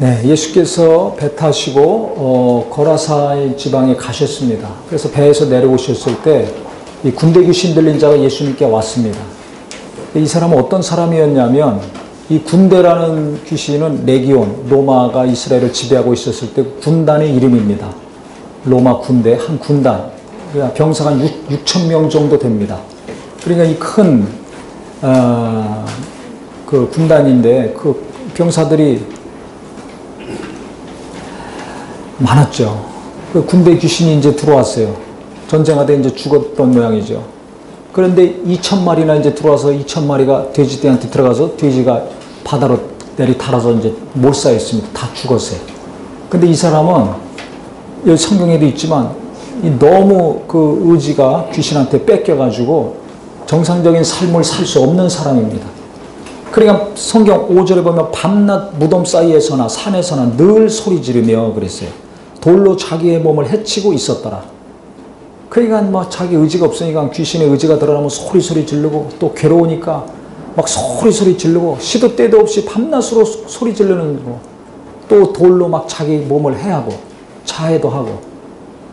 네, 예수께서 배 타시고 거라사의 지방에 가셨습니다. 그래서 배에서 내려오셨을 때 이 군대 귀신 들린 자가 예수님께 왔습니다. 이 사람은 어떤 사람이었냐면 이 군대라는 귀신은 레기온, 로마가 이스라엘을 지배하고 있었을 때 군단의 이름입니다. 로마 군대, 한 군단. 병사가 6천 명 정도 됩니다. 그러니까 이 큰 그 군단인데 그 병사들이 많았죠. 그 군대 귀신이 이제 들어왔어요. 전쟁하다 이제 죽었던 모양이죠. 그런데 2,000마리나 이제 들어와서 2,000마리가 돼지떼한테 들어가서 돼지가 바다로 내리 달아서 이제 몰사했습니다. 다 죽었어요. 근데 이 사람은 여기 성경에도 있지만 너무 그 의지가 귀신한테 뺏겨가지고 정상적인 삶을 살 수 없는 사람입니다. 그러니까 성경 5절에 보면 밤낮 무덤 사이에서나 산에서나 늘 소리 지르며 그랬어요. 돌로 자기의 몸을 해치고 있었더라. 그러니까 뭐 자기 의지가 없으니까 귀신의 의지가 드러나면 소리 지르고 또 괴로우니까 막 소리 지르고 시도 때도 없이 밤낮으로 소리 지르는 거. 또 돌로 막 자기 몸을 해하고 자해도 하고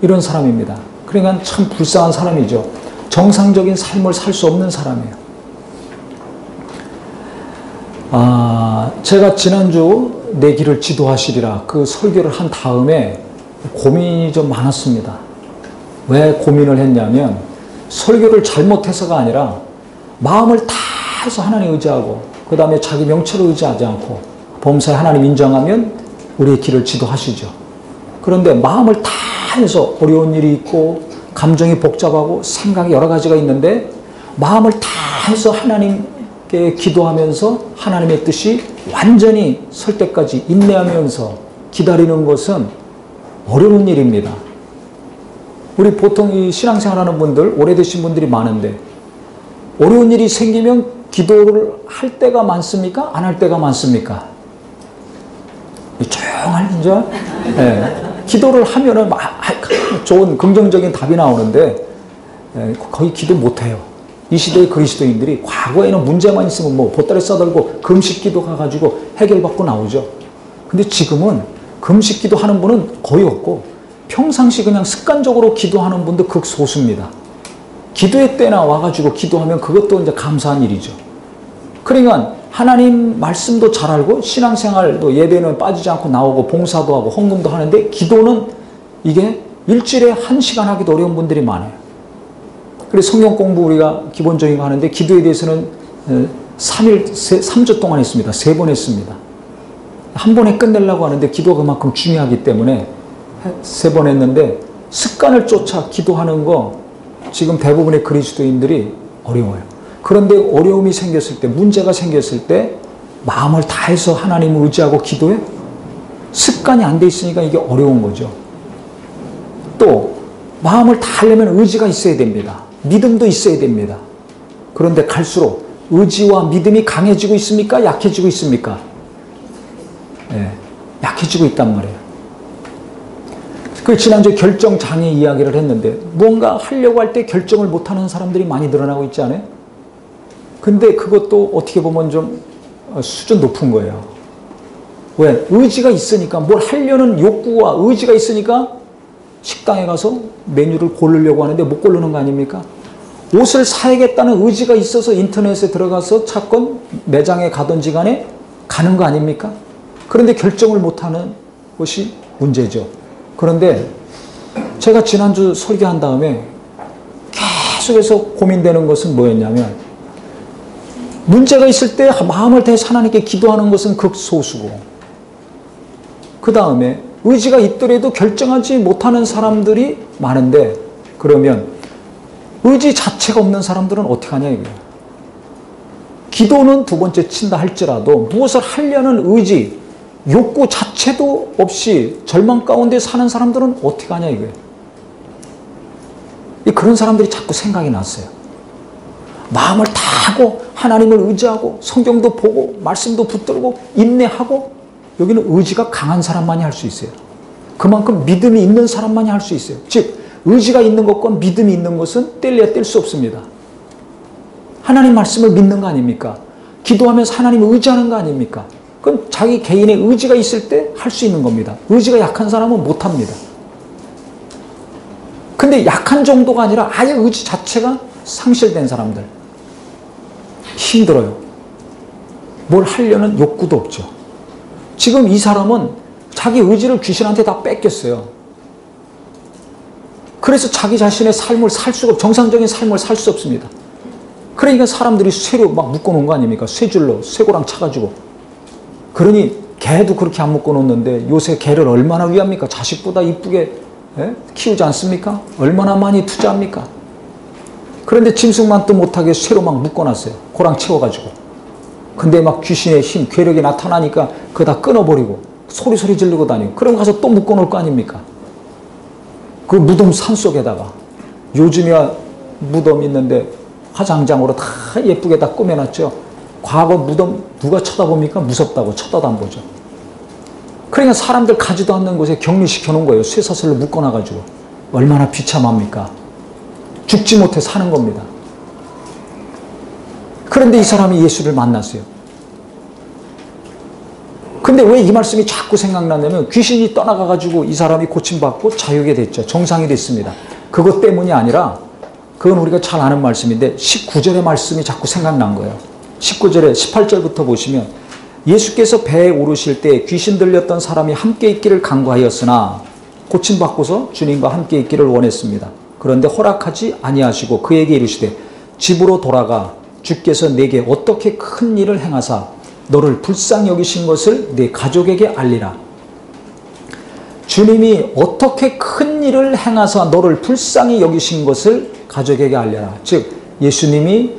이런 사람입니다. 그러니까 참 불쌍한 사람이죠. 정상적인 삶을 살 수 없는 사람이에요. 제가 지난주 내 길을 지도하시리라 그 설교를 한 다음에 고민이 좀 많았습니다. 왜 고민을 했냐면 설교를 잘못해서가 아니라 마음을 다해서 하나님 의지하고 그 다음에 자기 명체를 의지하지 않고 범사에 하나님 인정하면 우리의 길을 지도하시죠. 그런데 마음을 다해서 어려운 일이 있고 감정이 복잡하고 생각이 여러 가지가 있는데 마음을 다해서 하나님께 기도하면서 하나님의 뜻이 완전히 설 때까지 인내하면서 기다리는 것은 어려운 일입니다. 우리 보통 이 신앙생활하는 분들, 오래되신 분들이 많은데 어려운 일이 생기면 기도를 할 때가 많습니까? 안 할 때가 많습니까? 조용한 이제 기도를 하면은 좋은 긍정적인 답이 나오는데 거의 기도 못해요. 이 시대의 그리스도인들이 과거에는 문제만 있으면 뭐 보따리 싸들고 금식 기도 가가지고 해결받고 나오죠. 근데 지금은 금식 기도하는 분은 거의 없고 평상시 그냥 습관적으로 기도하는 분도 극소수입니다. 기도의 때나 와가지고 기도하면 그것도 이제 감사한 일이죠. 그러니까 하나님 말씀도 잘 알고 신앙생활도 예배는 빠지지 않고 나오고 봉사도 하고 헌금도 하는데 기도는 이게 일주일에 1시간 하기도 어려운 분들이 많아요. 그래서 성경 공부 우리가 기본적인 거 하는데 기도에 대해서는 3주 동안 했습니다. 3번 했습니다. 한 번에 끝내려고 하는데 기도가 그만큼 중요하기 때문에 3번 했는데 습관을 쫓아 기도하는 거 지금 대부분의 그리스도인들이 어려워요. 그런데 어려움이 생겼을 때 문제가 생겼을 때 마음을 다해서 하나님을 의지하고 기도해? 습관이 안 돼 있으니까 이게 어려운 거죠. 또 마음을 다하려면 의지가 있어야 됩니다. 믿음도 있어야 됩니다. 그런데 갈수록 의지와 믿음이 강해지고 있습니까? 약해지고 있습니까? 약해지고 있단 말이에요. 그 지난주에 결정장애 이야기를 했는데 무언가 하려고 할 때 결정을 못하는 사람들이 많이 늘어나고 있지 않아요? 근데 그것도 어떻게 보면 좀 수준 높은 거예요. 왜? 의지가 있으니까 뭘 하려는 욕구와 의지가 있으니까 식당에 가서 메뉴를 고르려고 하는데 못 고르는 거 아닙니까? 옷을 사야겠다는 의지가 있어서 인터넷에 들어가서 찾건 매장에 가든지 간에 가는 거 아닙니까? 그런데 결정을 못하는 것이 문제죠. 그런데 제가 지난주 설교한 다음에 계속해서 고민되는 것은 뭐였냐면 문제가 있을 때 마음을 다해서 하나님께 기도하는 것은 극소수고 그 다음에 의지가 있더라도 결정하지 못하는 사람들이 많은데 그러면 의지 자체가 없는 사람들은 어떻게 하냐 이거예요. 기도는 두 번째 친다 할지라도 무엇을 하려는 의지 욕구 자체도 없이 절망 가운데 사는 사람들은 어떻게 하냐 이거예요. 그런 사람들이 자꾸 생각이 났어요. 마음을 다하고 하나님을 의지하고 성경도 보고 말씀도 붙들고 인내하고 여기는 의지가 강한 사람만이 할 수 있어요. 그만큼 믿음이 있는 사람만이 할 수 있어요. 즉 의지가 있는 것과 믿음이 있는 것은 뗄래야 뗄 수 없습니다. 하나님 말씀을 믿는 거 아닙니까? 기도하면서 하나님을 의지하는 거 아닙니까? 그럼 자기 개인의 의지가 있을 때 할 수 있는 겁니다. 의지가 약한 사람은 못합니다. 근데 약한 정도가 아니라 아예 의지 자체가 상실된 사람들. 힘들어요. 뭘 하려는 욕구도 없죠. 지금 이 사람은 자기 의지를 귀신한테 다 뺏겼어요. 그래서 자기 자신의 삶을 살 수가, 정상적인 삶을 살 수 없습니다. 그러니까 사람들이 쇠로 막 묶어놓은 거 아닙니까? 쇠줄로, 쇠고랑 차가지고. 그러니 개도 그렇게 안 묶어놓는데 요새 개를 얼마나 위합니까? 자식보다 이쁘게 키우지 않습니까? 얼마나 많이 투자합니까? 그런데 짐승만도 못하게 쇠로 막 묶어놨어요. 고랑 채워가지고. 근데 막 귀신의 힘, 괴력이 나타나니까 그거 다 끊어버리고 소리 지르고 다니고. 그럼 가서 또 묶어놓을 거 아닙니까? 그 무덤 산속에다가. 요즘이야 무덤 있는데 화장장으로 다 예쁘게 다 꾸며놨죠. 과거 무덤 누가 쳐다봅니까? 무섭다고 쳐다도 안 보죠. 그러니까 사람들 가지도 않는 곳에 격리시켜 놓은 거예요. 쇠사슬로 묶어놔가지고. 얼마나 비참합니까? 죽지 못해 사는 겁니다. 그런데 이 사람이 예수를 만났어요. 근데 왜 이 말씀이 자꾸 생각나냐면 귀신이 떠나가가지고 이 사람이 고침받고 자유게 됐죠. 정상이 됐습니다. 그것 때문이 아니라 그건 우리가 잘 아는 말씀인데 19절의 말씀이 자꾸 생각난 거예요. 19절에 18절부터 보시면 예수께서 배에 오르실 때 귀신 들렸던 사람이 함께 있기를 간구하였으나 고침받고서 주님과 함께 있기를 원했습니다. 그런데 허락하지 아니하시고 그에게 이르시되 집으로 돌아가 주께서 내게 어떻게 큰 일을 행하사 너를 불쌍히 여기신 것을 네 가족에게 알리라. 주님이 어떻게 큰 일을 행하사 너를 불쌍히 여기신 것을 가족에게 알려라. 즉 예수님이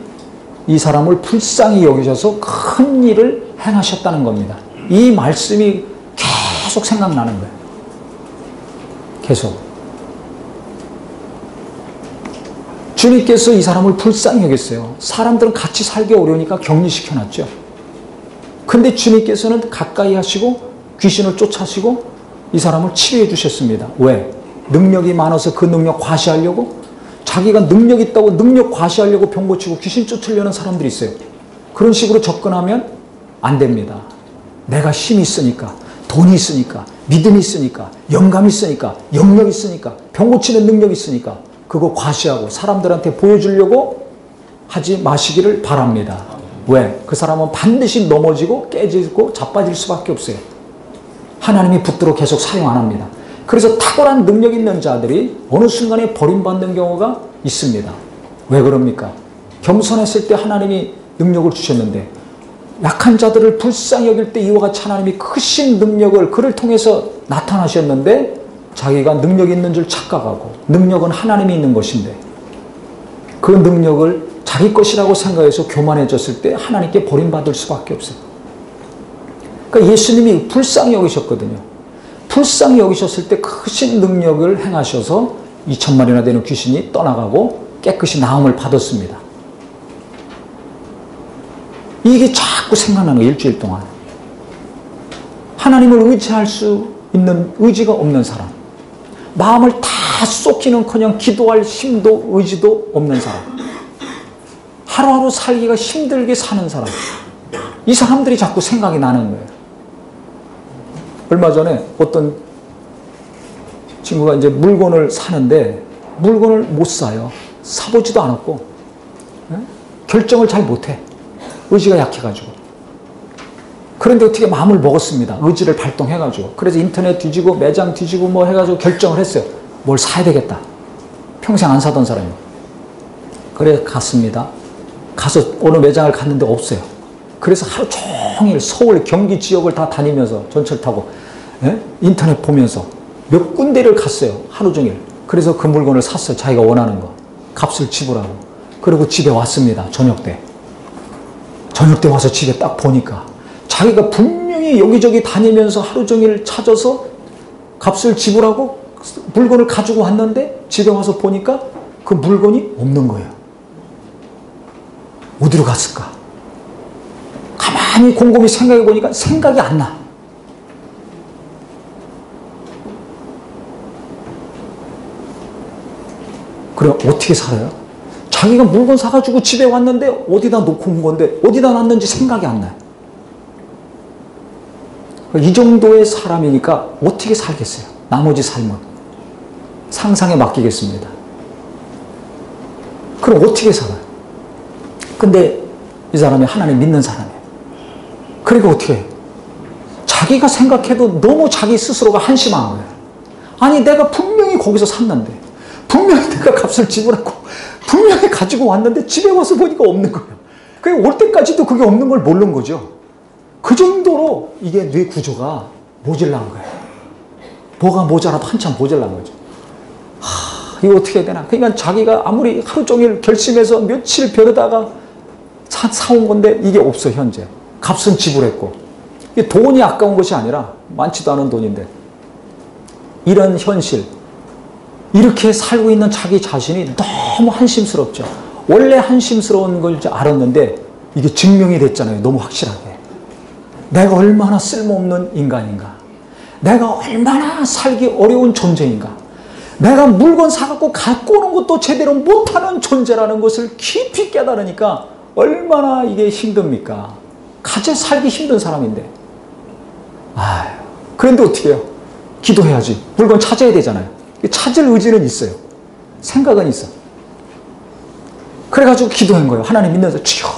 이 사람을 불쌍히 여기셔서 큰 일을 행하셨다는 겁니다. 이 말씀이 계속 생각나는 거예요. 계속. 주님께서 이 사람을 불쌍히 여겼어요. 사람들은 같이 살기 어려우니까 격리시켜놨죠. 근데 주님께서는 가까이 하시고 귀신을 쫓아시고 이 사람을 치료해 주셨습니다. 왜? 능력이 많아서 그 능력 과시하려고? 자기가 능력 있다고 능력 과시하려고 병 고치고 귀신 쫓으려는 사람들이 있어요. 그런 식으로 접근하면 안 됩니다. 내가 힘이 있으니까, 돈이 있으니까, 믿음이 있으니까, 영감이 있으니까, 영역이 있으니까, 병 고치는 능력이 있으니까 그거 과시하고 사람들한테 보여주려고 하지 마시기를 바랍니다. 왜? 그 사람은 반드시 넘어지고 깨지고 자빠질 수밖에 없어요. 하나님이 붙들어 계속 사용 안 합니다. 그래서 탁월한 능력 있는 자들이 어느 순간에 버림받는 경우가 있습니다. 왜 그럽니까? 겸손했을 때 하나님이 능력을 주셨는데 약한 자들을 불쌍히 여길 때 이와 같이 하나님이 크신 능력을 그를 통해서 나타나셨는데 자기가 능력 있는 줄 착각하고 능력은 하나님이 있는 것인데 그 능력을 자기 것이라고 생각해서 교만해졌을 때 하나님께 버림받을 수밖에 없어요. 그러니까 예수님이 불쌍히 여기셨거든요. 불쌍히 여기셨을 때 크신 능력을 행하셔서 2,000마리나 되는 귀신이 떠나가고 깨끗이 나음을 받았습니다. 이게 자꾸 생각나는 거예요. 일주일 동안. 하나님을 의지할 수 있는 의지가 없는 사람. 마음을 다 쏟기는커녕 기도할 힘도 의지도 없는 사람. 하루하루 살기가 힘들게 사는 사람. 이 사람들이 자꾸 생각이 나는 거예요. 얼마 전에 어떤 친구가 이제 물건을 사는데 물건을 못 사요. 사보지도 않았고 결정을 잘 못해. 의지가 약해가지고. 그런데 어떻게 마음을 먹었습니다. 의지를 발동해가지고. 그래서 인터넷 뒤지고 매장 뒤지고 뭐 해가지고 결정을 했어요. 뭘 사야 되겠다. 평생 안 사던 사람이. 그래 갔습니다. 가서 어느 매장을 갔는데 없어요. 그래서 하루 종일 서울, 경기 지역을 다 다니면서 전철 타고 인터넷 보면서 몇 군데를 갔어요. 하루 종일. 그래서 그 물건을 샀어요. 자기가 원하는 거. 값을 지불하고. 그리고 집에 왔습니다. 저녁 때. 저녁 때 와서 집에 딱 보니까 자기가 분명히 여기저기 다니면서 하루 종일 찾아서 값을 지불하고 물건을 가지고 왔는데 집에 와서 보니까 그 물건이 없는 거예요. 어디로 갔을까? 가만히 곰곰이 생각해 보니까 생각이 안 나. 그래 어떻게 살아요? 자기가 물건 사가지고 집에 왔는데 어디다 놓고 온 건데 어디다 놨는지 생각이 안 나요. 이 정도의 사람이니까 어떻게 살겠어요? 나머지 삶은 상상에 맡기겠습니다. 그럼 어떻게 살아요? 근데 이 사람이 하나님 믿는 사람이에요. 그러니까 어떻게 해요? 자기가 생각해도 너무 자기 스스로가 한심한 거예요. 아니 내가 분명히 거기서 샀는데, 분명히 내가 값을 지불하고 분명히 가지고 왔는데 집에 와서 보니까 없는 거예요. 그게 올 때까지도 그게 없는 걸 모르는 거죠. 그 정도로 이게 뇌 구조가 모질란 거예요. 뭐가 모자라도 한참 모질란 거죠. 이거 어떻게 해야 되나? 그러니까 자기가 아무리 하루 종일 결심해서 며칠 벼르다가 사온 건데 이게 없어, 현재. 값은 지불했고. 이게 돈이 아까운 것이 아니라 많지도 않은 돈인데. 이런 현실. 이렇게 살고 있는 자기 자신이 너무 한심스럽죠. 원래 한심스러운 걸 알았는데 이게 증명이 됐잖아요. 너무 확실하게. 내가 얼마나 쓸모없는 인간인가. 내가 얼마나 살기 어려운 존재인가. 내가 물건 사갖고 갖고 오는 것도 제대로 못하는 존재라는 것을 깊이 깨달으니까 얼마나 이게 힘듭니까? 가장 살기 힘든 사람인데. 그런데 어떻게 해요? 기도해야지. 물건 찾아야 되잖아요. 찾을 의지는 있어요. 생각은 있어. 그래가지고 기도한 거예요. 하나님 믿는서 주여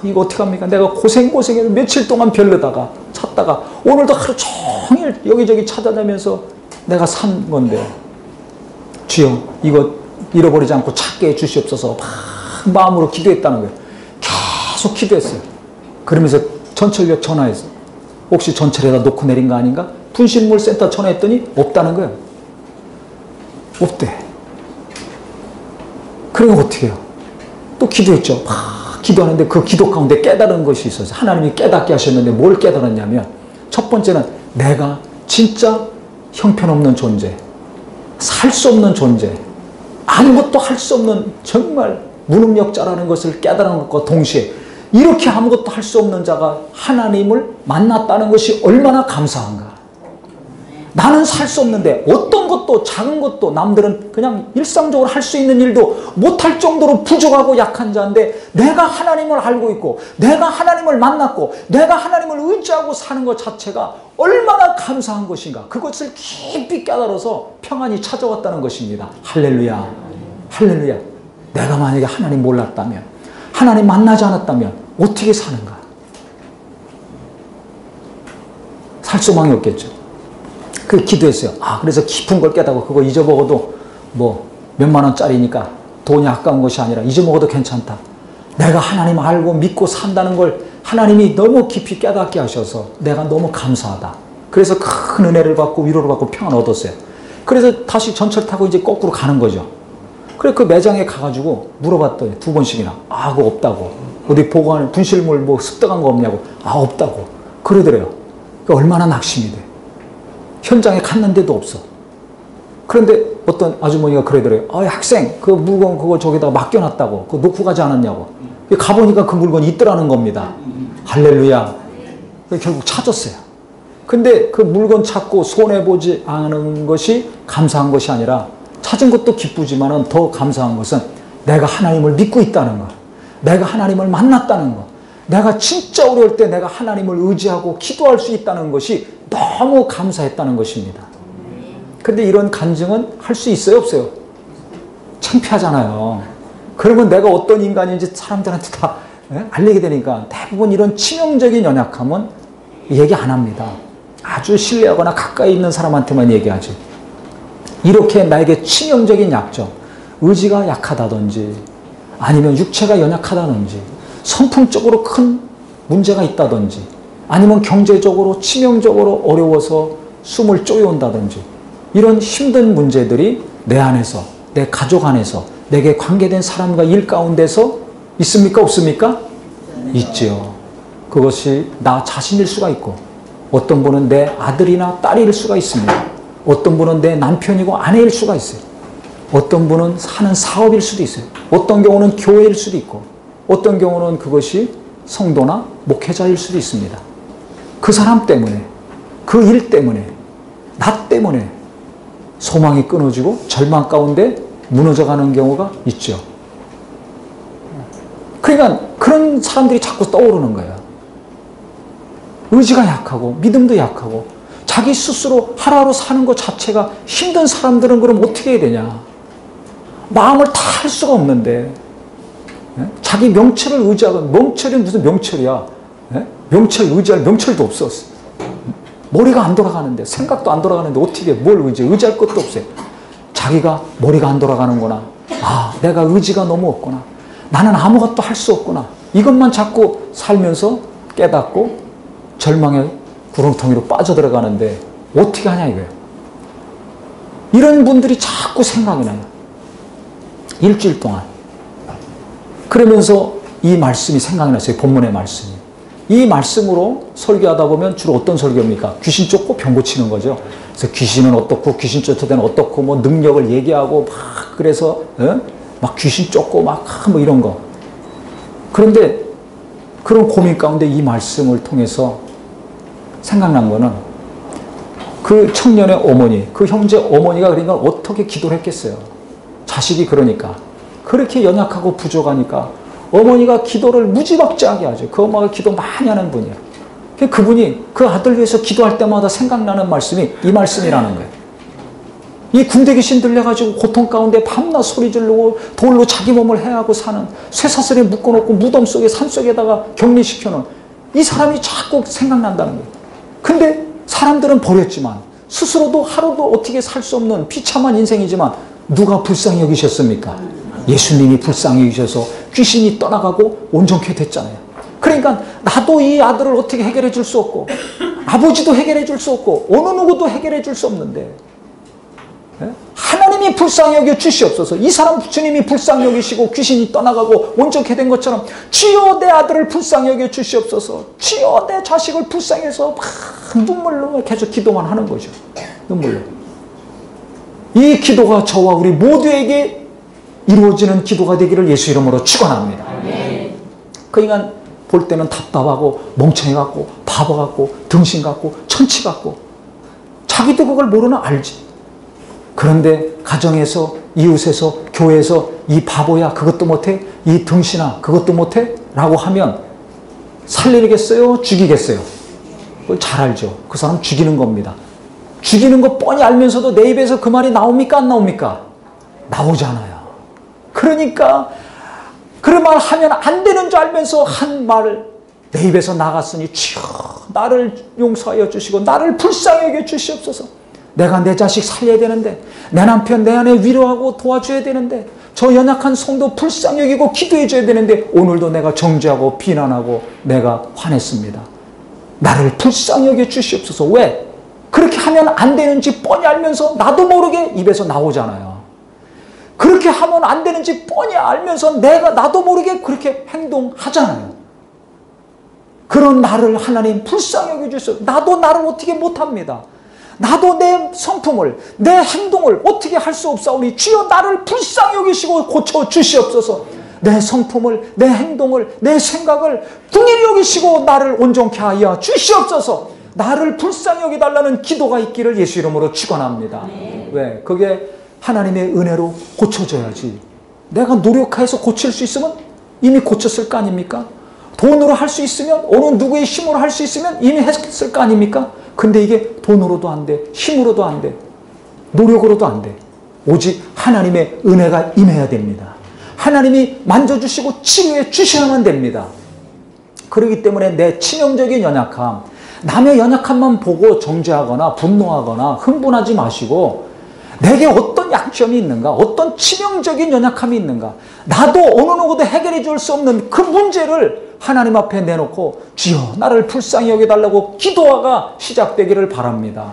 이거 어떡합니까? 내가 고생해서 며칠 동안 별르다가 찾다가 오늘도 하루 종일 여기저기 찾아다니면서 내가 산 건데 주여 이거 잃어버리지 않고 찾게 해주시옵소서 막 마음으로 기도했다는 거예요. 계속 기도했어요. 그러면서 전철역 전화해서 혹시 전철에다 놓고 내린 거 아닌가? 분실물 센터 전화했더니 없다는 거예요. 없대. 그러면 어떻게 해요? 또 기도했죠. 기도하는데 그 기도 가운데 깨달은 것이 있어서 하나님이 깨닫게 하셨는데 뭘 깨달았냐면 첫 번째는 내가 진짜 형편없는 존재, 살 수 없는 존재, 아무것도 할 수 없는 정말 무능력자라는 것을 깨달은 것과 동시에 이렇게 아무것도 할 수 없는 자가 하나님을 만났다는 것이 얼마나 감사한가. 나는 살 수 없는데 어떤 것도 작은 것도 남들은 그냥 일상적으로 할 수 있는 일도 못할 정도로 부족하고 약한 자인데 내가 하나님을 알고 있고 내가 하나님을 만났고 내가 하나님을 의지하고 사는 것 자체가 얼마나 감사한 것인가. 그것을 깊이 깨달아서 평안이 찾아왔다는 것입니다. 할렐루야. 할렐루야. 내가 만약에 하나님 몰랐다면 하나님 만나지 않았다면 어떻게 사는가. 살 소망이 없겠죠. 그 기도했어요. 그래서 깊은 걸 깨닫고 그거 잊어먹어도 뭐 몇만 원짜리니까 돈이 아까운 것이 아니라 잊어먹어도 괜찮다. 내가 하나님 알고 믿고 산다는 걸 하나님이 너무 깊이 깨닫게 하셔서 내가 너무 감사하다. 그래서 큰 은혜를 받고 위로를 받고 평안 얻었어요. 그래서 다시 전철 타고 이제 거꾸로 가는 거죠. 그래 그 매장에 가가지고 물어봤더니 2번씩이나 그거 없다고. 어디 보관을 분실물 뭐 습득한 거 없냐고. 없다고. 그러더래요. 얼마나 낙심이 돼. 현장에 갔는데도 없어. 그런데 어떤 아주머니가 그러더래요. 학생 그 물건 그거 저기다가 맡겨놨다고. 그거 놓고 가지 않았냐고. 가보니까 그 물건이 있더라는 겁니다. 할렐루야. 결국 찾았어요. 근데 그 물건 찾고 손해보지 않은 것이 감사한 것이 아니라 찾은 것도 기쁘지만 더 감사한 것은 내가 하나님을 믿고 있다는 것. 내가 하나님을 만났다는 것. 내가 진짜 어려울 때 내가 하나님을 의지하고 기도할 수 있다는 것이 너무 감사했다는 것입니다. 근데 이런 간증은 할 수 있어요? 없어요? 창피하잖아요. 그러면 내가 어떤 인간인지 사람들한테 다 알리게 되니까 대부분 이런 치명적인 연약함은 얘기 안 합니다. 아주 신뢰하거나 가까이 있는 사람한테만 얘기하지. 이렇게 나에게 치명적인 약점, 의지가 약하다든지 아니면 육체가 연약하다든지 성품적으로 큰 문제가 있다든지 아니면 경제적으로 치명적으로 어려워서 숨을 쪼여온다든지 이런 힘든 문제들이 내 안에서 내 가족 안에서 내게 관계된 사람과 일 가운데서 있습니까? 없습니까? 있지요. 그것이 나 자신일 수가 있고 어떤 분은 내 아들이나 딸일 수가 있습니다. 어떤 분은 내 남편이고 아내일 수가 있어요. 어떤 분은 하는 사업일 수도 있어요. 어떤 경우는 교회일 수도 있고 어떤 경우는 그것이 성도나 목회자일 수도 있습니다. 그 사람 때문에 그 일 때문에 나 때문에 소망이 끊어지고 절망 가운데 무너져가는 경우가 있죠. 그러니까 그런 사람들이 자꾸 떠오르는 거예요. 의지가 약하고 믿음도 약하고 자기 스스로 하루하루 사는 것 자체가 힘든 사람들은 그럼 어떻게 해야 되냐? 마음을 다 할 수가 없는데 자기 명철을 의지하고 명철이 무슨 명철이야? 명철 의지할 명철도 없었어. 머리가 안 돌아가는데 생각도 안 돌아가는데 어떻게 뭘 의지할 것도 없어요. 자기가 머리가 안 돌아가는구나. 아, 내가 의지가 너무 없구나. 나는 아무것도 할 수 없구나. 이것만 자꾸 살면서 깨닫고 절망의 구렁텅이로 빠져들어가는데 어떻게 하냐 이거예요. 이런 분들이 자꾸 생각이 나요. 일주일 동안. 그러면서 이 말씀이 생각이 났어요. 본문의 말씀이. 이 말씀으로 설교하다 보면 주로 어떤 설교입니까? 귀신 쫓고 병 고치는 거죠. 그래서 귀신은 어떻고 귀신 쫓아대는 어떻고 뭐 능력을 얘기하고 막 그래서 막 귀신 쫓고 막 뭐 이런 거. 그런데 그런 고민 가운데 이 말씀을 통해서 생각난 거는 그 청년의 어머니, 그 형제 어머니가 그러니까 어떻게 기도를 했겠어요. 자식이 그러니까 그렇게 연약하고 부족하니까 어머니가 기도를 무지막지하게 하죠. 그 엄마가 기도 많이 하는 분이에요. 그분이 그 아들 위해서 기도할 때마다 생각나는 말씀이 이 말씀이라는 거예요. 이 군대 귀신 들려가지고 고통 가운데 밤낮 소리 지르고 돌로 자기 몸을 해하고 사는 쇠사슬에 묶어놓고 무덤 속에 산속에다가 격리시켜놓은 이 사람이 자꾸 생각난다는 거예요. 근데 사람들은 버렸지만 스스로도 하루도 어떻게 살 수 없는 비참한 인생이지만 누가 불쌍히 여기셨습니까? 예수님이 불쌍히 여기셔서 귀신이 떠나가고 온전케 됐잖아요. 그러니까 나도 이 아들을 어떻게 해결해 줄 수 없고 아버지도 해결해 줄 수 없고 어느 누구도 해결해 줄 수 없는데 하나님이 불쌍히 여겨 주시옵소서. 이 사람 주님이 불쌍히 여기시고 귀신이 떠나가고 온전케 된 것처럼 주여 내 아들을 불쌍히 여겨 주시옵소서. 주여 내 자식을 불쌍히 해서 막 눈물로 계속 기도만 하는 거죠. 눈물로. 이 기도가 저와 우리 모두에게 이루어지는 기도가 되기를 예수 이름으로 축원합니다. 그 인간 볼 때는 답답하고 멍청해 갖고 바보 같고 등신 같고 천치 같고 자기도 그걸 모르나 알지. 그런데 가정에서 이웃에서 교회에서 이 바보야 그것도 못해? 이 등신아 그것도 못해? 라고 하면 살리겠어요? 죽이겠어요? 그걸 잘 알죠. 그 사람 죽이는 겁니다. 죽이는 거 뻔히 알면서도 내 입에서 그 말이 나옵니까? 안 나옵니까? 나오잖아요. 그러니까 그런 말 하면 안 되는 줄 알면서 한 말을 내 입에서 나갔으니 주여 나를 용서하여 주시고 나를 불쌍히 여겨 주시옵소서. 내가 내 자식 살려야 되는데 내 남편 내 아내 위로하고 도와줘야 되는데 저 연약한 성도 불쌍히 여기고 기도해 줘야 되는데 오늘도 내가 정죄하고 비난하고 내가 화냈습니다. 나를 불쌍히 여겨 주시옵소서. 왜? 그렇게 하면 안 되는지 뻔히 알면서 나도 모르게 입에서 나오잖아요. 그렇게 하면 안 되는지 뻔히 알면서 나도 모르게 그렇게 행동하잖아요. 그런 나를 하나님 불쌍히 여겨주셔서 나도 나를 어떻게 못합니다. 나도 내 성품을 내 행동을 어떻게 할 수 없사오니 주여 나를 불쌍히 여기시고 고쳐주시옵소서. 내 성품을 내 행동을 내 생각을 긍휼히 여기시고 나를 온전케 하여 주시옵소서. 나를 불쌍히 여기달라는 기도가 있기를 예수 이름으로 축원합니다. 왜? 그게 하나님의 은혜로 고쳐져야지. 내가 노력해서 고칠 수 있으면 이미 고쳤을 거 아닙니까? 돈으로 할 수 있으면 어느 누구의 힘으로 할 수 있으면 이미 했을 거 아닙니까? 근데 이게 돈으로도 안 돼. 힘으로도 안 돼. 노력으로도 안 돼. 오직 하나님의 은혜가 임해야 됩니다. 하나님이 만져주시고 치료해 주셔야만 됩니다. 그렇기 때문에 내 치명적인 연약함, 남의 연약함만 보고 정죄하거나 분노하거나 흥분하지 마시고 내게 어떤 약점이 있는가? 어떤 치명적인 연약함이 있는가? 나도 어느 누구도 해결해 줄 수 없는 그 문제를 하나님 앞에 내놓고 주여 나를 불쌍히 여겨달라고 기도가 시작되기를 바랍니다.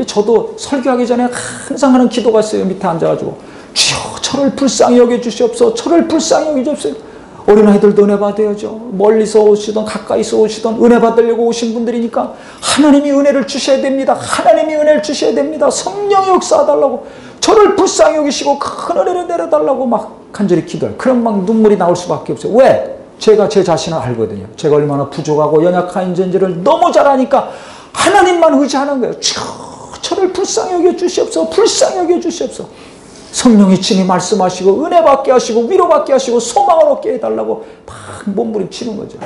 저도 설교하기 전에 항상 하는 기도가 있어요. 밑에 앉아가지고 주여 저를 불쌍히 여겨주시옵소서. 저를 불쌍히 여겨주시옵소서. 어린아이들도 은혜 받아야죠. 멀리서 오시던 가까이서 오시던 은혜 받으려고 오신 분들이니까 하나님이 은혜를 주셔야 됩니다. 하나님이 은혜를 주셔야 됩니다. 성령이 역사하달라고 저를 불쌍히 여기시고 큰 은혜를 내려달라고 막 간절히 기도해요. 그럼 막 눈물이 나올 수밖에 없어요. 왜? 제가 제 자신을 알거든요. 제가 얼마나 부족하고 연약한지를 너무 잘 아니까 하나님만 의지하는 거예요. 저를 불쌍히 여겨주시옵소서. 불쌍히 여겨주시옵소서. 성령이 친히 말씀하시고 은혜 받게 하시고 위로 받게 하시고 소망을 얻게 해달라고 막 몸부림치는 거죠.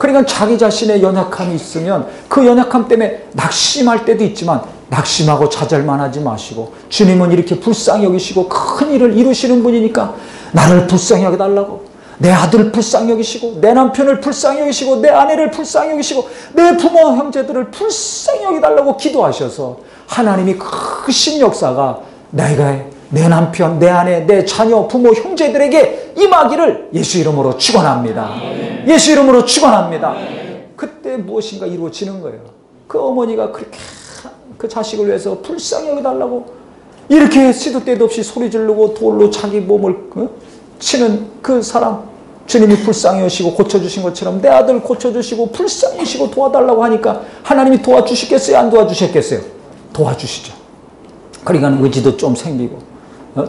그러니까 자기 자신의 연약함이 있으면 그 연약함 때문에 낙심할 때도 있지만 낙심하고 좌절만 하지 마시고 주님은 이렇게 불쌍히 여기시고 큰 일을 이루시는 분이니까 나를 불쌍히 여겨달라고, 내 아들을 불쌍히 여기시고 내 남편을 불쌍히 여기시고 내 아내를 불쌍히 여기시고 내 부모 형제들을 불쌍히 여기달라고 기도하셔서 하나님이 크신 역사가 내 남편, 내 아내, 내 자녀, 부모, 형제들에게 임하기를 예수 이름으로 축원합니다. 예수 이름으로 축원합니다. 그때 무엇인가 이루어지는 거예요. 그 어머니가 그렇게 그 자식을 위해서 불쌍히 여기달라고 이렇게 시도 때도 없이 소리 지르고 돌로 자기 몸을 치는 그 사람, 주님이 불쌍히 여시고 고쳐주신 것처럼 내 아들 고쳐주시고 불쌍히 여시고 도와달라고 하니까 하나님이 도와주시겠어요? 안 도와주셨겠어요? 도와주시죠. 그러니까 의지도 좀 생기고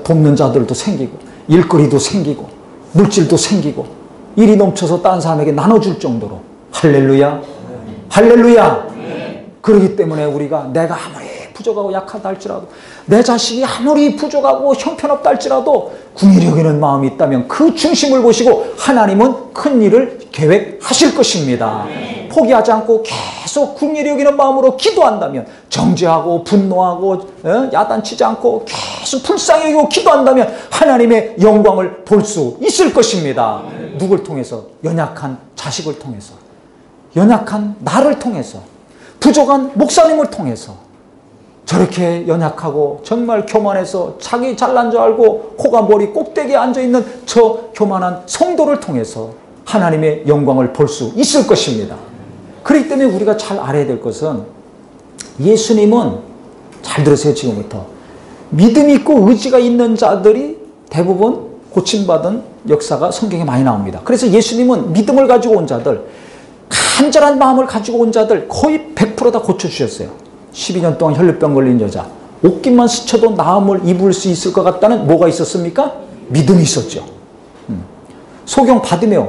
돕는 자들도 생기고 일거리도 생기고 물질도 생기고 일이 넘쳐서 다른 사람에게 나눠줄 정도로. 할렐루야, 할렐루야. 그렇기 때문에 우리가 내가 아무리 부족하고 약하다 할지라도 내 자식이 아무리 부족하고 형편없다 할지라도 긍휼히 여기는 마음이 있다면 그 중심을 보시고 하나님은 큰 일을 계획하실 것입니다. 포기하지 않고 계속 긍휼히 여기는 마음으로 기도한다면, 정죄하고 분노하고 야단치지 않고 계속 불쌍히 여기고 기도한다면 하나님의 영광을 볼 수 있을 것입니다. 누굴 통해서? 연약한 자식을 통해서, 연약한 나를 통해서, 부족한 목사님을 통해서. 저렇게 연약하고 정말 교만해서 자기 잘난 줄 알고 코가 머리 꼭대기에 앉아있는 저 교만한 성도를 통해서 하나님의 영광을 볼 수 있을 것입니다. 그렇기 때문에 우리가 잘 알아야 될 것은, 예수님은, 잘 들으세요 지금부터, 믿음 있고 의지가 있는 자들이 대부분 고침받은 역사가 성경에 많이 나옵니다. 그래서 예수님은 믿음을 가지고 온 자들, 간절한 마음을 가지고 온 자들 거의 100% 다 고쳐주셨어요. 12년 동안 혈류병 걸린 여자, 옷깃만 스쳐도 나음을 입을 수 있을 것 같다는 뭐가 있었습니까? 믿음이 있었죠. 소경 바디메오,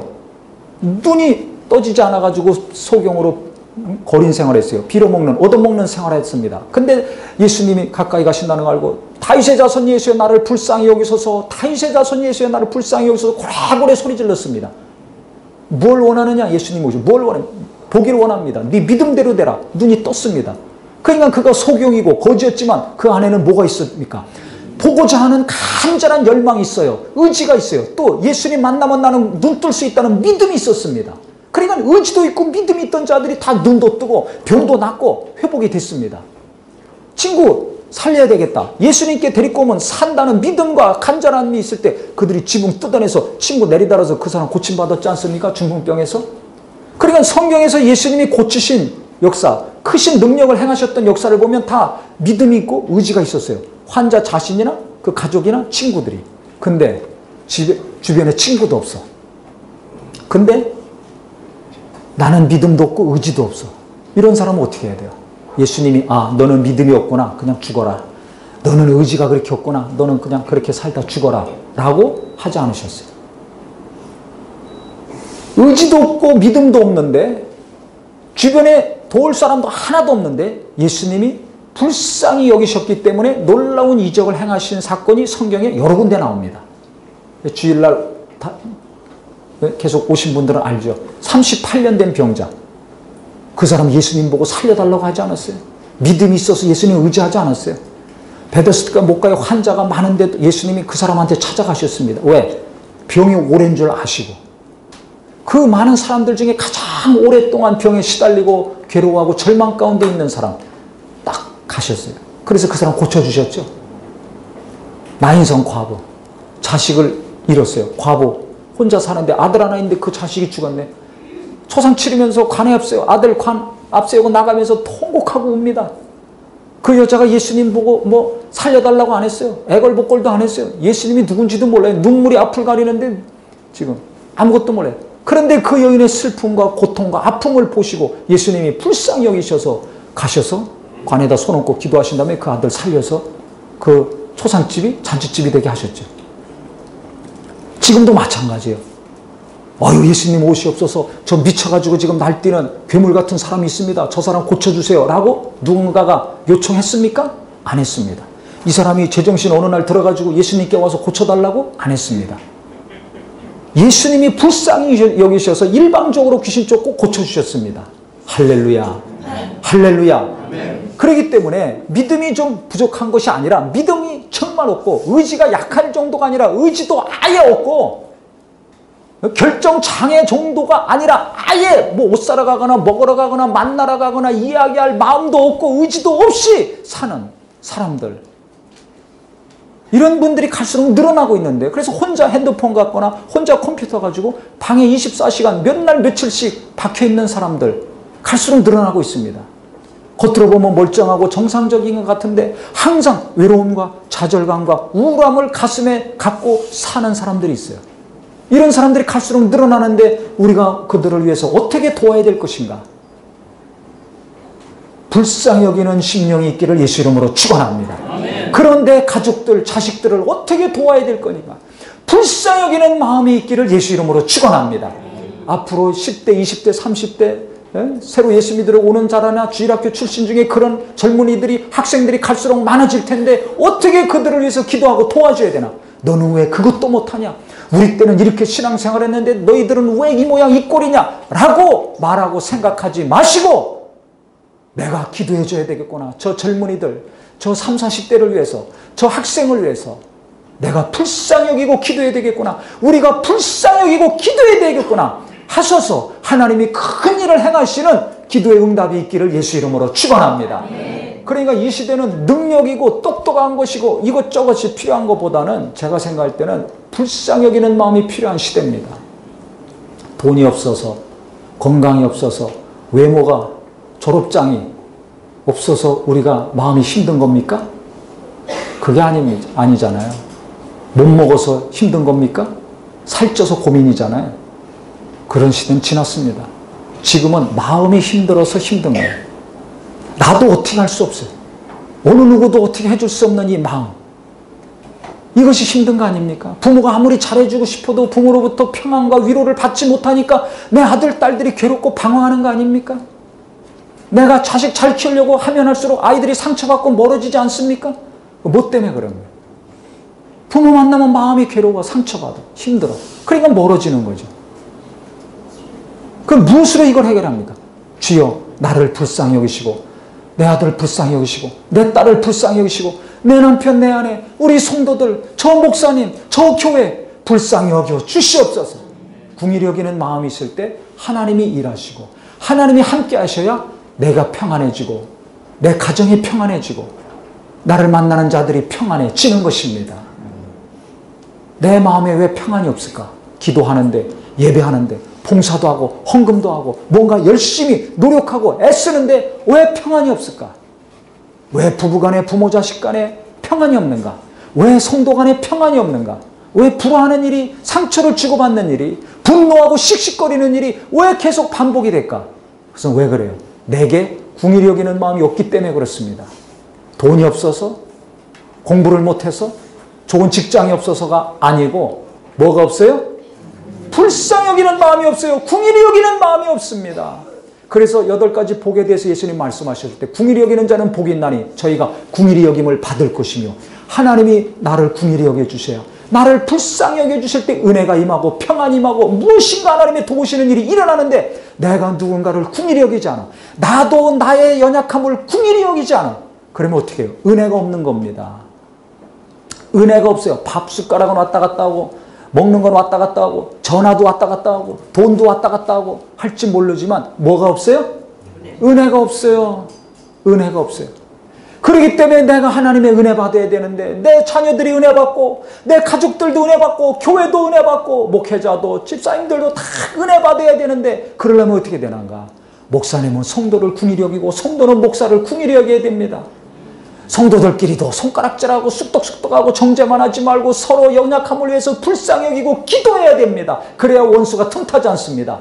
눈이 떠지지 않아가지고 소경으로 거린 생활했어요. 빌어먹는, 얻어먹는 생활했습니다. 근데 예수님이 가까이 가신다는 걸 알고 다윗의 자손 예수여 나를 불쌍히 여기소서, 다윗의 자손 예수여 나를 불쌍히 여기소서 고래고래 소리 질렀습니다. 뭘 원하느냐? 예수님 오시고 뭘 원해? 보기를 원합니다. 네 믿음대로 되라. 눈이 떴습니다. 그러니까 그가 소경이고 거지였지만 그 안에는 뭐가 있습니까? 보고자 하는 간절한 열망이 있어요. 의지가 있어요. 또 예수님 만나면 나는 눈 뜰 수 있다는 믿음이 있었습니다. 그러니까 의지도 있고 믿음이 있던 자들이 다 눈도 뜨고 병도 낫고 회복이 됐습니다. 친구 살려야 되겠다, 예수님께 데리고 오면 산다는 믿음과 간절함이 있을 때 그들이 지붕 뜯어내서 친구 내리달아서 그 사람 고침받았지 않습니까? 중풍병에서. 그러니까 성경에서 예수님이 고치신 역사, 크신 능력을 행하셨던 역사를 보면 다 믿음이 있고 의지가 있었어요. 환자 자신이나 그 가족이나 친구들이. 근데 주변에 친구도 없어. 근데 나는 믿음도 없고 의지도 없어. 이런 사람은 어떻게 해야 돼요? 예수님이 너는 믿음이 없구나, 그냥 죽어라. 너는 의지가 그렇게 없구나, 너는 그냥 그렇게 살다 죽어라 라고 하지 않으셨어요. 의지도 없고 믿음도 없는데, 주변에 도울 사람도 하나도 없는데 예수님이 불쌍히 여기셨기 때문에 놀라운 이적을 행하신 사건이 성경에 여러 군데 나옵니다. 주일날 계속 오신 분들은 알죠. 38년 된 병자, 그 사람 예수님 보고 살려달라고 하지 않았어요? 믿음이 있어서 예수님 의지하지 않았어요? 베데스다 못가에 환자가 많은데도 예수님이 그 사람한테 찾아가셨습니다. 왜? 병이 오랜 줄 아시고. 그 많은 사람들 중에 가장 오랫동안 병에 시달리고 괴로워하고 절망 가운데 있는 사람 딱 가셨어요. 그래서 그 사람 고쳐주셨죠. 나인성 과부, 자식을 잃었어요. 과부 혼자 사는데 아들 하나 있는데 그 자식이 죽었네. 초상 치르면서 관에 앞세워, 아들 관 앞세우고 나가면서 통곡하고 웁니다. 그 여자가 예수님 보고 뭐 살려달라고 안 했어요. 애걸복걸도 안 했어요. 예수님이 누군지도 몰라요. 눈물이 앞을 가리는데 지금 아무것도 몰라요. 그런데 그 여인의 슬픔과 고통과 아픔을 보시고 예수님이 불쌍히 여기셔서 가셔서 관에다 손 얹고 기도하신 다음에 그 아들 살려서 그 초상집이 잔치집이 되게 하셨죠. 지금도 마찬가지예요. 예수님 오시옵소서, 저 미쳐가지고 지금 날뛰는 괴물 같은 사람이 있습니다. 저 사람 고쳐주세요 라고 누군가가 요청했습니까? 안 했습니다. 이 사람이 제정신 어느 날 들어가지고 예수님께 와서 고쳐달라고? 안 했습니다. 예수님이 불쌍히 여기셔서 일방적으로 귀신 쫓고 고쳐주셨습니다. 할렐루야. 할렐루야. 그렇기 때문에 믿음이 좀 부족한 것이 아니라 믿음이 정말 없고 의지가 약할 정도가 아니라 의지도 아예 없고 결정장애 정도가 아니라 아예 뭐 옷 사러 가거나 먹으러 가거나 만나러 가거나 이야기할 마음도 없고 의지도 없이 사는 사람들, 이런 분들이 갈수록 늘어나고 있는데, 그래서 혼자 핸드폰 갖거나 혼자 컴퓨터 가지고 방에 24시간 몇 날 며칠씩 박혀있는 사람들 갈수록 늘어나고 있습니다. 겉으로 보면 멀쩡하고 정상적인 것 같은데 항상 외로움과 좌절감과 우울함을 가슴에 갖고 사는 사람들이 있어요. 이런 사람들이 갈수록 늘어나는데 우리가 그들을 위해서 어떻게 도와야 될 것인가? 불쌍히 여기는 심령이 있기를 예수 이름으로 축원합니다. 그런데 가족들, 자식들을 어떻게 도와야 될 거니까 불쌍히 여기는 마음이 있기를 예수 이름으로 축원합니다. 앞으로 10대, 20대, 30대 새로 예수 믿으러 오는 자라나 주일학교 출신 중에 그런 젊은이들이, 학생들이 갈수록 많아질 텐데 어떻게 그들을 위해서 기도하고 도와줘야 되나? 너는 왜 그것도 못하냐? 우리 때는 이렇게 신앙생활 했는데 너희들은 왜 이 모양 이 꼴이냐? 라고 말하고 생각하지 마시고 내가 기도해 줘야 되겠구나. 저 젊은이들, 저 30, 40대를 위해서, 저 학생을 위해서 내가 불쌍히 여기고 기도해야 되겠구나. 우리가 불쌍히 여기고 기도해야 되겠구나 하셔서 하나님이 큰 일을 행하시는 기도의 응답이 있기를 예수 이름으로 축원합니다. 그러니까 이 시대는 능력이고 똑똑한 것이고 이것저것이 필요한 것보다는 제가 생각할 때는 불쌍히 여기는 마음이 필요한 시대입니다. 돈이 없어서, 건강이 없어서, 외모가, 졸업장이 없어서 우리가 마음이 힘든 겁니까? 그게 아니잖아요. 못 먹어서 힘든 겁니까? 살쪄서 고민이잖아요. 그런 시대는 지났습니다. 지금은 마음이 힘들어서 힘든 거예요. 나도 어떻게 할 수 없어요. 어느 누구도 어떻게 해줄 수 없는 이 마음. 이것이 힘든 거 아닙니까? 부모가 아무리 잘해주고 싶어도 부모로부터 평안과 위로를 받지 못하니까 내 아들, 딸들이 괴롭고 방황하는 거 아닙니까? 내가 자식 잘 키우려고 하면 할수록 아이들이 상처받고 멀어지지 않습니까? 뭐 때문에 그런 거예요? 부모 만나면 마음이 괴로워, 상처받아, 힘들어. 그러니까 멀어지는 거죠. 그럼 무엇으로 이걸 해결합니까? 주여 나를 불쌍히 여기시고 내 아들을 불쌍히 여기시고 내 딸을 불쌍히 여기시고 내 남편, 내 아내, 우리 성도들, 저 목사님, 저 교회 불쌍히 여겨 주시옵소서. 궁일이 여기는 마음이 있을 때 하나님이 일하시고 하나님이 함께 하셔야 내가 평안해지고 내 가정이 평안해지고 나를 만나는 자들이 평안해지는 것입니다. 내 마음에 왜 평안이 없을까? 기도하는데, 예배하는데, 봉사도 하고 헌금도 하고 뭔가 열심히 노력하고 애쓰는데 왜 평안이 없을까? 왜 부부간에, 부모 자식 간에 평안이 없는가? 왜 성도 간에 평안이 없는가? 왜 불화하는 일이, 상처를 주고받는 일이, 분노하고 씩씩거리는 일이 왜 계속 반복이 될까? 그래서 왜 그래요? 내게 궁일이 여기는 마음이 없기 때문에 그렇습니다. 돈이 없어서, 공부를 못해서, 좋은 직장이 없어서가 아니고 뭐가 없어요? 불쌍히 여기는 마음이 없어요. 궁일이 여기는 마음이 없습니다. 그래서 8가지 복에 대해서 예수님 말씀하셨을 때 궁일이 여기는 자는 복이 있나니 저희가 궁일이 여김을 받을 것이며 하나님이 나를 궁일이 여겨주셔야 나를 불쌍히 여겨주실 때 은혜가 임하고 평안이 임하고 무엇인가 하나님의 도우시는 일이 일어나는데 내가 누군가를 궁일이 여기지 않아. 나도 나의 연약함을 궁일이 여기지 않아. 그러면 어떻게 해요? 은혜가 없는 겁니다. 은혜가 없어요. 밥 숟가락은 왔다 갔다 하고 먹는 건 왔다 갔다 하고 전화도 왔다 갔다 하고 돈도 왔다 갔다 하고 할지 모르지만 뭐가 없어요? 은혜가 없어요. 은혜가 없어요. 그렇기 때문에 내가 하나님의 은혜 받아야 되는데 내 자녀들이 은혜 받고 내 가족들도 은혜 받고 교회도 은혜 받고 목회자도 집사님들도 다 은혜 받아야 되는데 그러려면 어떻게 되는가? 목사님은 성도를 궁일이 여기고 성도는 목사를 궁일이 여겨야 됩니다. 성도들끼리도 손가락질하고 쑥덕쑥덕하고 정죄만 하지 말고 서로 연약함을 위해서 불쌍히 여기고 기도해야 됩니다. 그래야 원수가 틈타지 않습니다.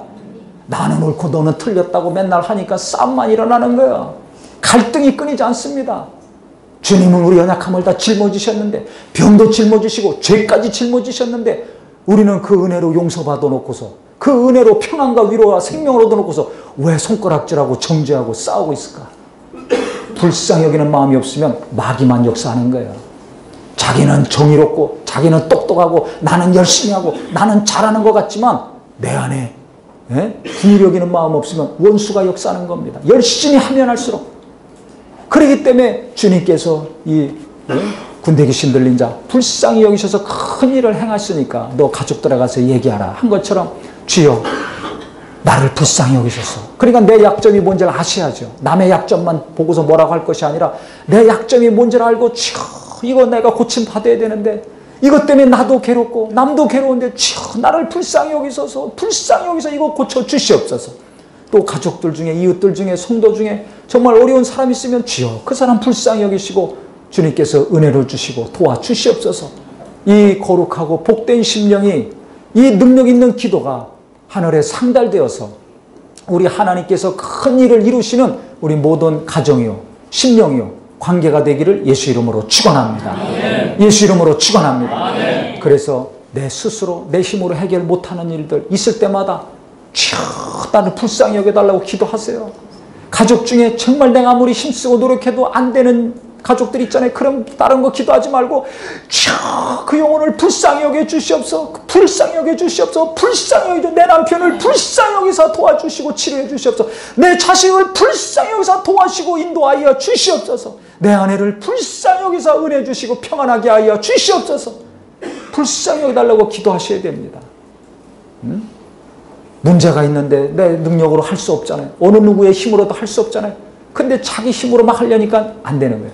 나는 옳고 너는 틀렸다고 맨날 하니까 싸움만 일어나는 거예요. 갈등이 끊이지 않습니다. 주님은 우리 연약함을 다 짊어지셨는데 병도 짊어지시고 죄까지 짊어지셨는데 우리는 그 은혜로 용서받아 놓고서 그 은혜로 평안과 위로와 생명을 얻어 놓고서 왜 손가락질하고 정죄하고 싸우고 있을까? 불쌍히 여기는 마음이 없으면 마귀만 역사하는 거예요. 자기는 정의롭고 자기는 똑똑하고 나는 열심히 하고 나는 잘하는 것 같지만 내 안에 긍휼히 여기는 마음 없으면 원수가 역사하는 겁니다. 열심히 하면 할수록. 그렇기 때문에 주님께서 이 군대 귀신 들린 자 불쌍히 여기셔서 큰 일을 행하시니까 너 가족들에 가서 얘기하라 한 것처럼 주여 나를 불쌍히 여기셔서. 그러니까 내 약점이 뭔지를 아셔야죠. 남의 약점만 보고서 뭐라고 할 것이 아니라 내 약점이 뭔지를 알고 주여 이거 내가 고침받아야 되는데 이것 때문에 나도 괴롭고 남도 괴로운데 주여 나를 불쌍히 여기셔서 불쌍히 여기서 이거 고쳐주시옵소서. 또 가족들 중에 이웃들 중에 성도 중에 정말 어려운 사람 있으면 주여 그 사람 불쌍히 여기시고 주님께서 은혜를 주시고 도와주시옵소서. 이 거룩하고 복된 심령이 이 능력 있는 기도가 하늘에 상달되어서 우리 하나님께서 큰 일을 이루시는 우리 모든 가정이요 심령이요 관계가 되기를 예수 이름으로 축원합니다. 예수 이름으로 축원합니다. 그래서 내 스스로 내 힘으로 해결 못하는 일들 있을 때마다 주여 나를 불쌍히 여겨달라고 기도하세요. 가족 중에 정말 내가 아무리 힘쓰고 노력해도 안 되는 가족들 있잖아요. 그럼 다른 거 기도하지 말고 주여 그 영혼을 불쌍히 여겨주시옵소서. 불쌍히 여겨주시옵소서. 불쌍히 여겨줘. 내 남편을 불쌍히 여기서 도와주시고 치료해 주시옵소서. 내 자식을 불쌍히 여기서 도와주시고 인도하여 주시옵소서. 내 아내를 불쌍히 여기서 은혜 주시고 평안하게 하여 주시옵소서. 불쌍히 여겨달라고 기도하셔야 됩니다. 문제가 있는데 내 능력으로 할 수 없잖아요. 어느 누구의 힘으로도 할 수 없잖아요. 근데 자기 힘으로 막 하려니까 안 되는 거예요.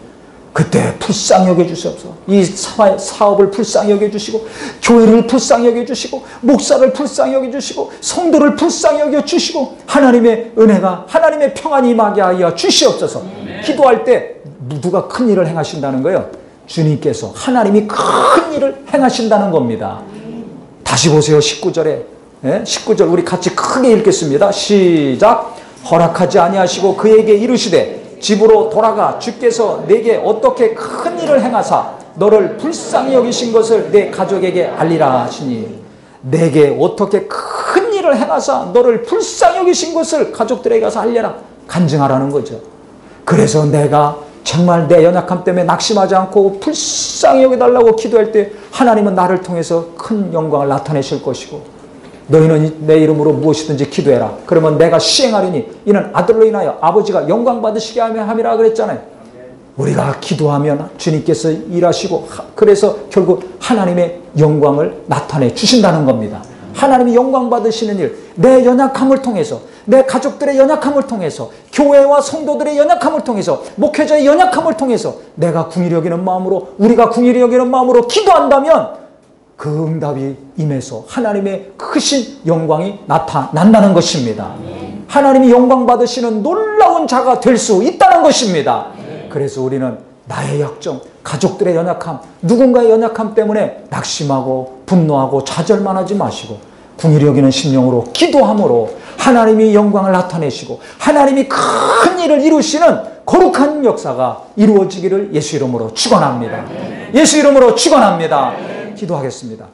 그때 불쌍히 여겨주시옵소서. 이 사업을 불쌍히 여겨주시고 교회를 불쌍히 여겨주시고 목사를 불쌍히 여겨주시고 성도를 불쌍히 여겨주시고 하나님의 은혜가 하나님의 평안이 임하게 하여 주시옵소서. 기도할 때 누가 큰 일을 행하신다는 거예요? 주님께서 하나님이 큰 일을 행하신다는 겁니다. 다시 보세요. 19절에 19절 우리 같이 크게 읽겠습니다. 시작. 허락하지 아니하시고 그에게 이르시되 집으로 돌아가 주께서 내게 어떻게 큰 일을 행하사 너를 불쌍히 여기신 것을 내 가족에게 알리라 하시니. 내게 어떻게 큰 일을 행하사 너를 불쌍히 여기신 것을 가족들에게 가서 알려라. 간증하라는 거죠. 그래서 내가 정말 내 연약함 때문에 낙심하지 않고 불쌍히 여겨달라고 기도할 때 하나님은 나를 통해서 큰 영광을 나타내실 것이고 너희는 내 이름으로 무엇이든지 기도해라. 그러면 내가 시행하리니 이는 아들로 인하여 아버지가 영광 받으시게 함이라 그랬잖아요. 우리가 기도하면 주님께서 일하시고 그래서 결국 하나님의 영광을 나타내 주신다는 겁니다. 하나님이 영광 받으시는 일, 내 연약함을 통해서 내 가족들의 연약함을 통해서 교회와 성도들의 연약함을 통해서 목회자의 연약함을 통해서 내가 긍휼히 여기는 마음으로 우리가 긍휼히 여기는 마음으로 기도한다면 그 응답이 임해서 하나님의 크신 영광이 나타난다는 것입니다. 하나님이 영광 받으시는 놀라운 자가 될 수 있다는 것입니다. 그래서 우리는 나의 약점, 가족들의 연약함, 누군가의 연약함 때문에 낙심하고 분노하고 좌절만 하지 마시고 긍휼히 여기는 심령으로 기도함으로 하나님이 영광을 나타내시고 하나님이 큰 일을 이루시는 거룩한 역사가 이루어지기를 예수 이름으로 축원합니다. 예수 이름으로 축원합니다. 기도하겠습니다.